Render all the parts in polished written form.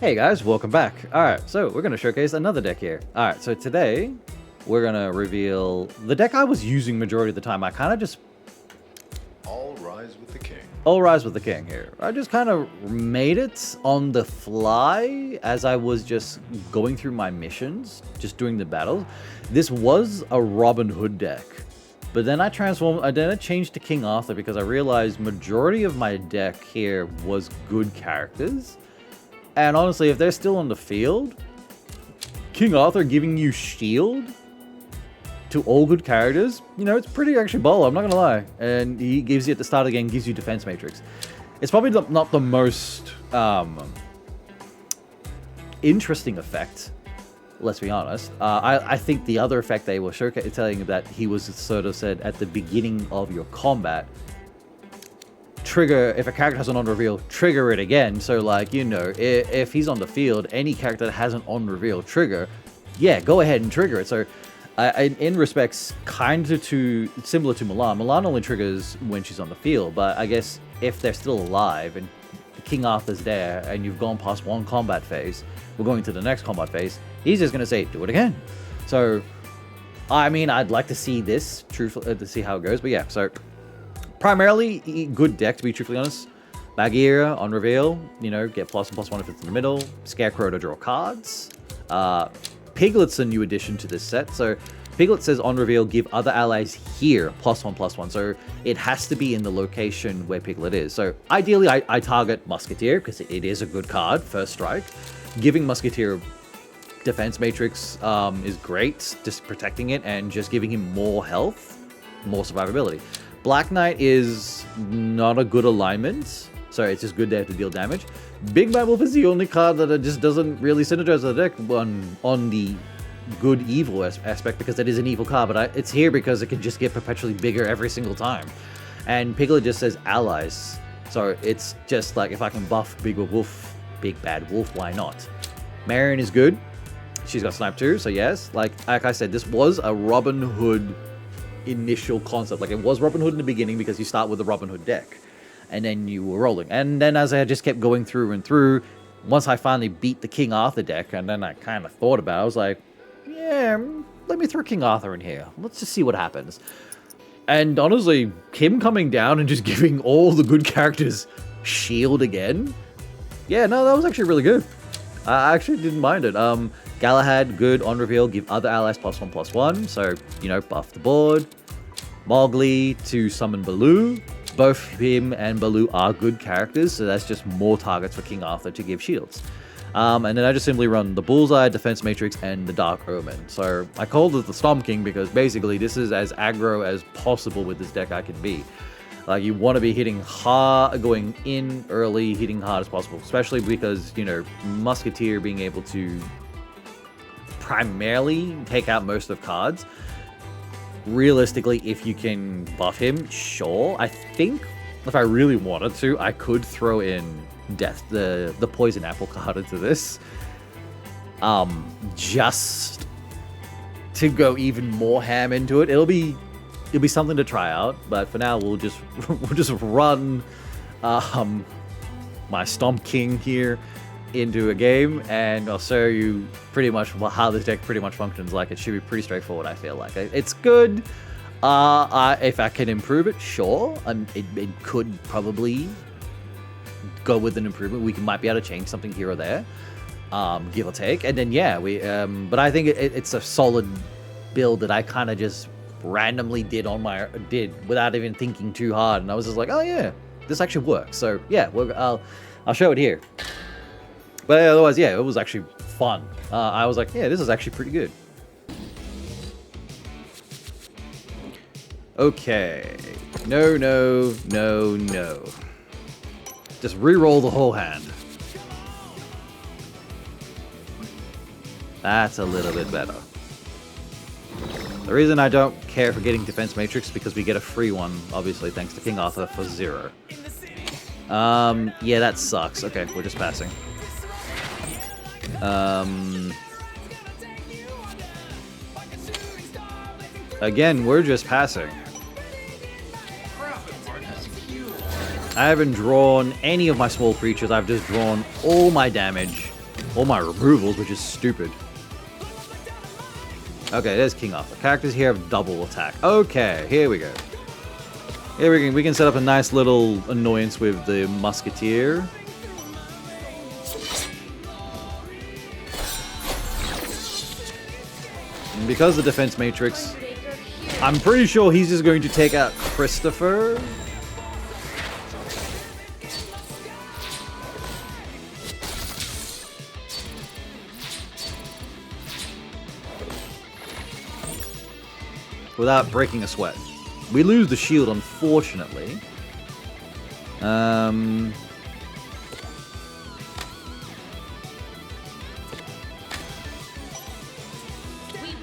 Hey guys, welcome back. Alright, so we're going to showcase another deck here. Alright, so today we're going to reveal the deck I was using majority of the time. I kind of just... All rise with the king. All rise with the king here. I just kind of made it on the fly as I was just going through my missions, just doing the battles. This was a Robin Hood deck. But then I changed to King Arthur because I realized majority of my deck here was good characters. And honestly, if they're still on the field, King Arthur giving you shield to all good characters, you know, it's pretty actually baller, I'm not gonna lie. And he gives you at the start of the game, gives you defense matrix. It's probably not the most interesting effect, let's be honest. I think the other effect they were telling that he was sort of said at the beginning of your combat, trigger, if a character has an on-reveal, trigger it again. So, like, you know, if he's on the field, any character that has an on-reveal trigger, yeah, go ahead and trigger it. So, in respects, kind of similar to Milan. Milan only triggers when she's on the field, but I guess if they're still alive and King Arthur's there and you've gone past one combat phase, we're going to the next combat phase, he's just going to say, do it again. So, I mean, I'd like to see this, to see how it goes, but yeah, so... Primarily, good deck, to be truthfully honest. Bagheera on reveal, you know, get +1/+1 if it's in the middle. Scarecrow to draw cards. Piglet's a new addition to this set. So, Piglet says on reveal, give other allies here +1/+1. So, it has to be in the location where Piglet is. So, ideally, I target Musketeer because it is a good card, first strike. Giving Musketeer defense matrix is great, just protecting it and just giving him more health, more survivability. Black Knight is not a good alignment, so it's just good there to deal damage. Big Bad Wolf is the only card that just doesn't really synergize the deck on the good-evil aspect, because it is an evil card, but it's here because it can just get perpetually bigger every single time. And Piglet just says allies, so it's just like, if I can buff Big Bad Wolf, why not? Marion is good. She's got Snipe too, so yes. Like I said, this was a Robin Hood initial concept. Like, it was Robin Hood in the beginning because you start with the Robin Hood deck and then you were rolling, and then as I just kept going through and through, once I finally beat the King Arthur deck, and then I kind of thought about it, I was like, yeah, let me throw King Arthur in here, let's just see what happens. And honestly, him coming down and just giving all the good characters shield again, yeah, no, that was actually really good. I actually didn't mind it. Galahad, good on reveal, give other allies +1/+1, so, you know, buff the board. Mowgli to summon Baloo. Both him and Baloo are good characters, so that's just more targets for King Arthur to give shields. And then I just simply run the Bullseye, Defense Matrix, and the Dark Omen. So I called it the Stomp King because basically this is as aggro as possible with this deck I can be. Like, you want to be hitting hard, going in early, hitting hard as possible, especially because, you know, Musketeer being able to primarily take out most of cards. Realistically, if you can buff him, sure. I think if I really wanted to, I could throw in Death, the Poison Apple card into this. Just to go even more ham into it. It'll be something to try out, but for now we'll just run my Stomp King here into a game, and I'll show you pretty much how this deck pretty much functions. Like, it should be pretty straightforward, I feel like. It's good. If I can improve it, sure. It could probably go with an improvement. We might be able to change something here or there, give or take. And then, yeah, but I think it's a solid build that I kind of just randomly did without even thinking too hard. And I was just like, oh yeah, this actually works. So yeah, I'll show it here. But otherwise, yeah, it was actually fun. I was like, yeah, this is actually pretty good. Okay. No. Just re-roll the whole hand. That's a little bit better. The reason I don't care for getting Defense Matrix because we get a free one, obviously, thanks to King Arthur for 0. Yeah, that sucks. Okay, we're just passing. Again, we're just passing. I haven't drawn any of my small creatures. I've just drawn all my damage All my removals, which is stupid. Okay, there's King Arthur. Characters here have double attack. Okay, here we go. Here we can set up a nice little annoyance with the Musketeer. And because the defense matrix, I'm pretty sure he's just going to take out Christopher. Without breaking a sweat. We lose the shield, unfortunately. We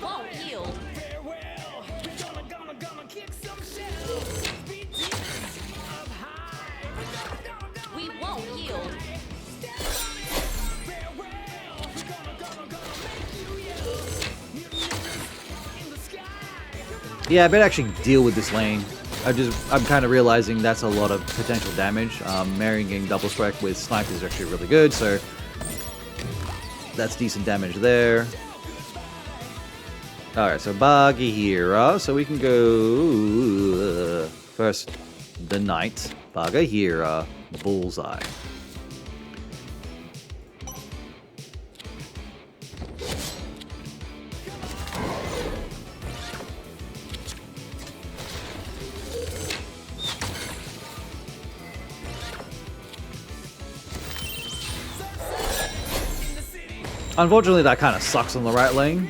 won't yield. We won't yield. Yeah, I better actually deal with this lane. I'm kind of realizing that's a lot of potential damage. Marrying getting double strike with snipe is actually really good, so that's decent damage there. Alright, so Bagheera. So we can go first the Knight, Bagheera, Bullseye. Unfortunately, that kind of sucks on the right lane.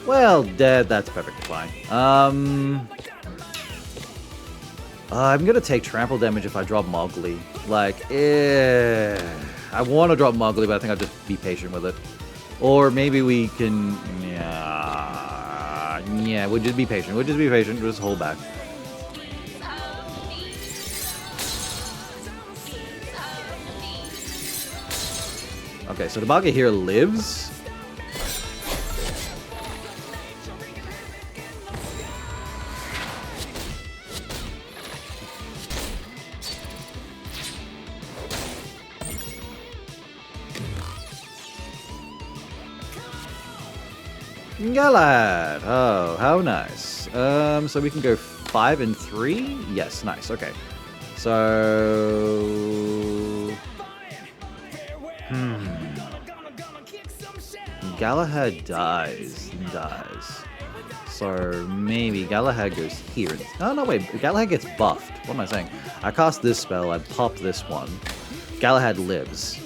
Well, dead. That's perfectly fine. I'm gonna take trample damage if I drop Mowgli. Like, I want to drop Mowgli, but I think I'll just be patient with it. Or maybe we can, yeah, we'll just be patient. We'll just be patient. Just hold back. Okay, so the Bagheera here lives. Galad! Oh, how nice. So we can go 5 and 3? Yes, nice, okay. So... Galahad dies. So maybe Galahad goes here. Oh, no, wait. Galahad gets buffed. What am I saying? I cast this spell. I pop this one. Galahad lives.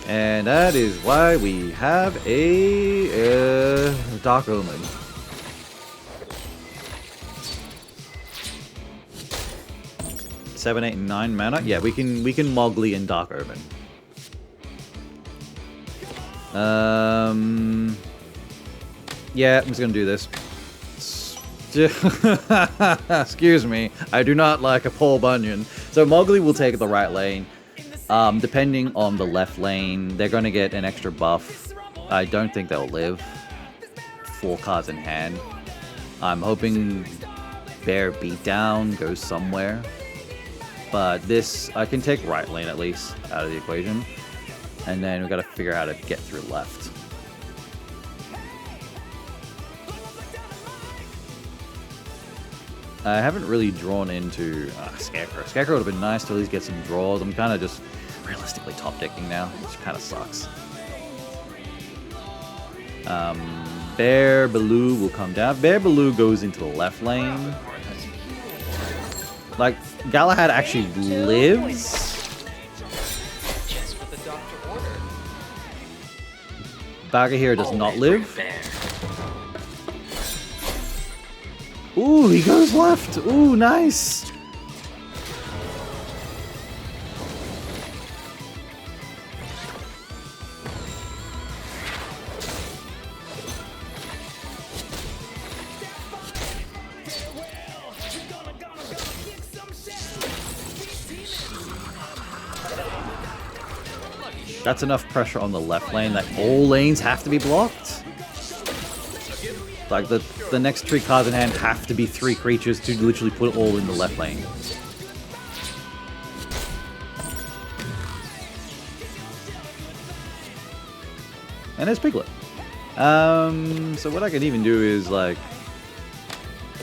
And that is why we have a Dark Omen. Seven, 8, and 9 mana. Yeah, we can Mowgli and Dark Omen. Yeah, I'm just gonna do this. Excuse me, I do not like a Paul Bunyan. So Mowgli will take the right lane. Depending on the left lane, they're going to get an extra buff. I don't think they'll live. 4 cards in hand. I'm hoping Bear Beatdown goes somewhere. But this, I can take right lane at least out of the equation. And then we've got to figure out how to get through left. I haven't really drawn into Scarecrow. Scarecrow would have been nice to at least get some draws. I'm kind of just realistically top decking now, which kind of sucks. Bear Baloo will come down. Bear Baloo goes into the left lane. Like, Galahad actually lives. Just what the doctor ordered. Bagheera does not live. Ooh, he goes left. Ooh, nice. That's enough pressure on the left lane that all lanes have to be blocked. Like, the next 3 cards in hand have to be 3 creatures to literally put it all in the left lane. And there's Piglet. So what I could even do is, like,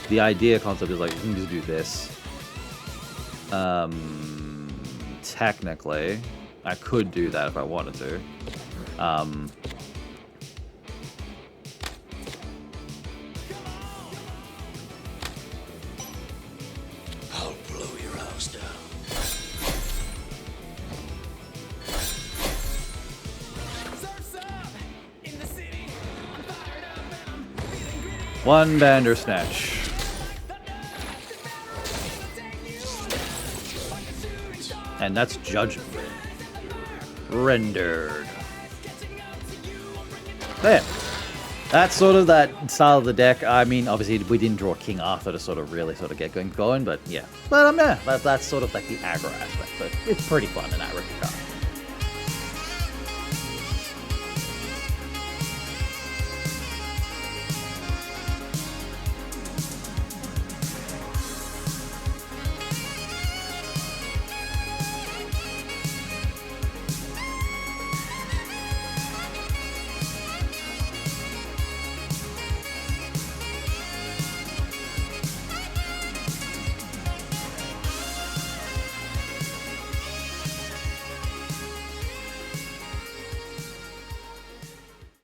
the idea concept is, like, you can just do this. Technically, I could do that if I wanted to. I'll blow your house down. One Bandersnatch. And that's Judgment. Rendered. There. That's sort of that style of the deck. I mean, obviously, we didn't draw King Arthur to sort of really sort of get going, but yeah. But yeah, that's sort of like the aggro aspect. So it's pretty fun in that regard.